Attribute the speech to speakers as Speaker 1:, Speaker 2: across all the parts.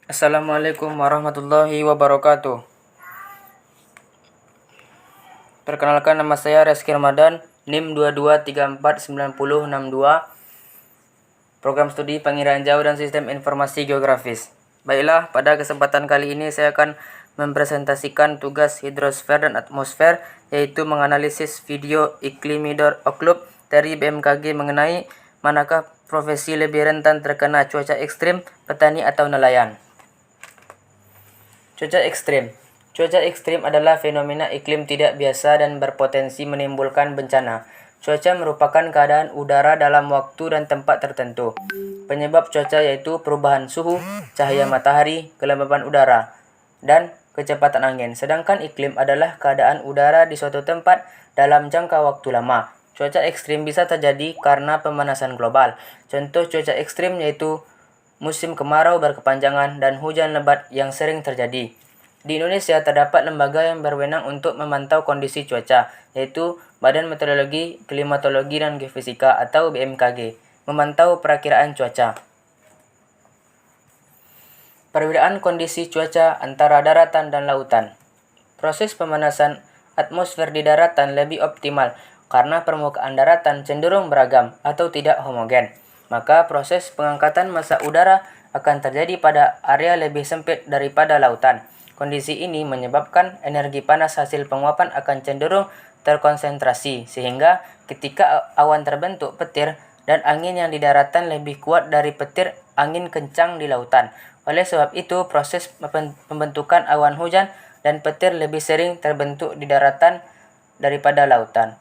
Speaker 1: Assalamualaikum warahmatullahi wabarakatuh. Perkenalkan, nama saya Reski Ramadan, NIM 22349062, Program Studi Pengiraan Jauh dan Sistem Informasi Geografis. Baiklah, pada kesempatan kali ini saya akan mempresentasikan tugas hidrosfer dan atmosfer, yaitu menganalisis video iklim hidroklob dari BMKG mengenai manakah profesi lebih rentan terkena cuaca ekstrim, petani atau nelayan. Cuaca ekstrim. Cuaca ekstrim adalah fenomena iklim tidak biasa dan berpotensi menimbulkan bencana. Cuaca merupakan keadaan udara dalam waktu dan tempat tertentu. Penyebab cuaca yaitu perubahan suhu, cahaya matahari, kelembaban udara, dan kecepatan angin. Sedangkan iklim adalah keadaan udara di suatu tempat dalam jangka waktu lama. Cuaca ekstrim bisa terjadi karena pemanasan global. Contoh cuaca ekstrim yaitu musim kemarau berkepanjangan dan hujan lebat yang sering terjadi. Di Indonesia terdapat lembaga yang berwenang untuk memantau kondisi cuaca, yaitu Badan Meteorologi, Klimatologi dan Geofisika atau BMKG, memantau perakiraan cuaca. Perbedaan kondisi cuaca antara daratan dan lautan. Proses pemanasan atmosfer di daratan lebih optimal karena permukaan daratan cenderung beragam atau tidak homogen. Maka proses pengangkatan massa udara akan terjadi pada area lebih sempit daripada lautan. Kondisi ini menyebabkan energi panas hasil penguapan akan cenderung terkonsentrasi, sehingga ketika awan terbentuk petir dan angin yang di daratan lebih kuat dari petir angin kencang di lautan. Oleh sebab itu, proses pembentukan awan hujan dan petir lebih sering terbentuk di daratan daripada lautan.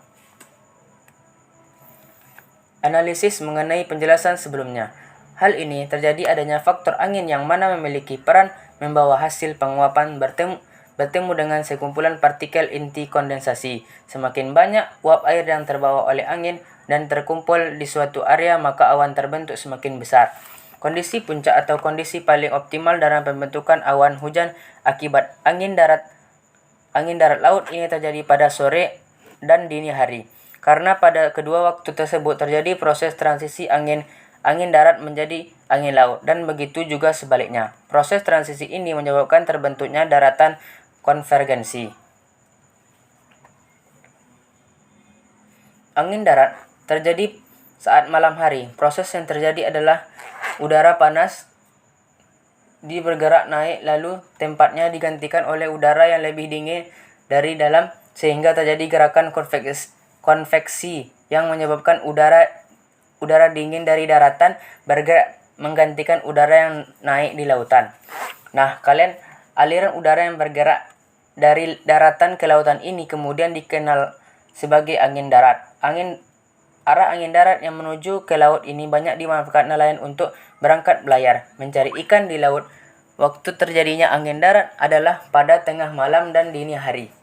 Speaker 1: Analisis mengenai penjelasan sebelumnya. Hal ini terjadi adanya faktor angin yang mana memiliki peran membawa hasil penguapan bertemu dengan sekumpulan partikel inti kondensasi. Semakin banyak uap air yang terbawa oleh angin dan terkumpul di suatu area, maka awan terbentuk semakin besar. Kondisi puncak atau kondisi paling optimal dalam pembentukan awan hujan akibat angin darat laut ini terjadi pada sore dan dini hari. Karena pada kedua waktu tersebut terjadi proses transisi angin darat menjadi angin laut, dan begitu juga sebaliknya. Proses transisi ini menyebabkan terbentuknya daratan konvergensi. Angin darat terjadi saat malam hari. Proses yang terjadi adalah udara panas bergerak naik, lalu tempatnya digantikan oleh udara yang lebih dingin dari dalam, sehingga terjadi gerakan konveksi yang menyebabkan udara dingin dari daratan bergerak menggantikan udara yang naik di lautan. Nah, aliran udara yang bergerak dari daratan ke lautan ini kemudian dikenal sebagai angin darat. Arah angin darat yang menuju ke laut ini banyak dimanfaatkan nelayan untuk berangkat belayar, mencari ikan di laut. Waktu terjadinya angin darat adalah pada tengah malam dan dini hari.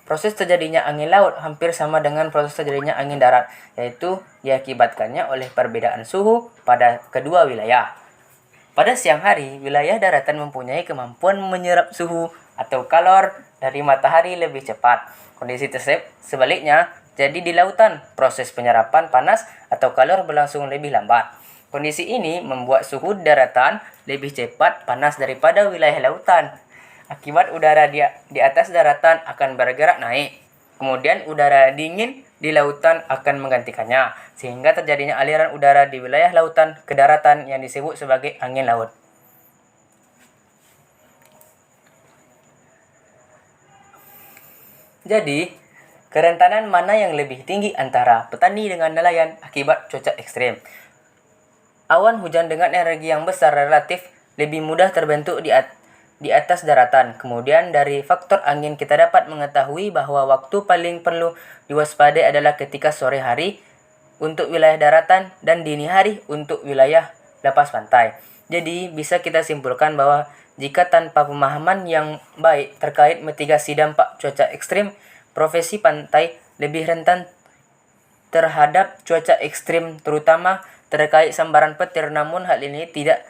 Speaker 1: Proses terjadinya angin laut hampir sama dengan proses terjadinya angin darat, yaitu diakibatkannya oleh perbedaan suhu pada kedua wilayah. Pada siang hari, wilayah daratan mempunyai kemampuan menyerap suhu atau kalor dari matahari lebih cepat. Kondisi tersebut sebaliknya jadi di lautan, proses penyerapan panas atau kalor berlangsung lebih lambat. Kondisi ini membuat suhu daratan lebih cepat panas daripada wilayah lautan. Akibat udara di atas daratan akan bergerak naik, kemudian udara dingin di lautan akan menggantikannya, sehingga terjadinya aliran udara di wilayah lautan ke daratan yang disebut sebagai angin laut. Jadi, kerentanan mana yang lebih tinggi antara petani dengan nelayan akibat cuaca ekstrim? Awan hujan dengan energi yang besar relatif lebih mudah terbentuk di atas daratan. Kemudian dari faktor angin kita dapat mengetahui bahwa waktu paling perlu diwaspadai adalah ketika sore hari untuk wilayah daratan dan dini hari untuk wilayah lepas pantai. Jadi bisa kita simpulkan bahwa jika tanpa pemahaman yang baik terkait mitigasi dampak cuaca ekstrim, profesi pantai lebih rentan terhadap cuaca ekstrim, terutama terkait sambaran petir. Namun hal ini tidak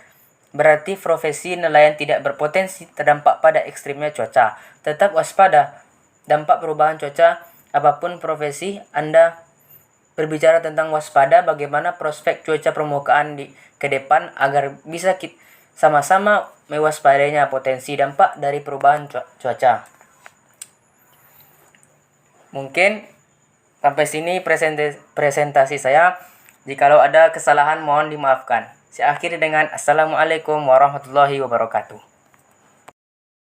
Speaker 1: berarti profesi nelayan tidak berpotensi terdampak pada ekstrimnya cuaca. Tetap waspada dampak perubahan cuaca apapun profesi Anda. Berbicara tentang waspada, bagaimana prospek cuaca permukaan ke depan agar bisa sama-sama mewaspadainya potensi dampak dari perubahan cuaca. Mungkin sampai sini presentasi saya. Jikalau ada kesalahan mohon dimaafkan. Saya akhiri dengan Assalamualaikum warahmatullahi wabarakatuh.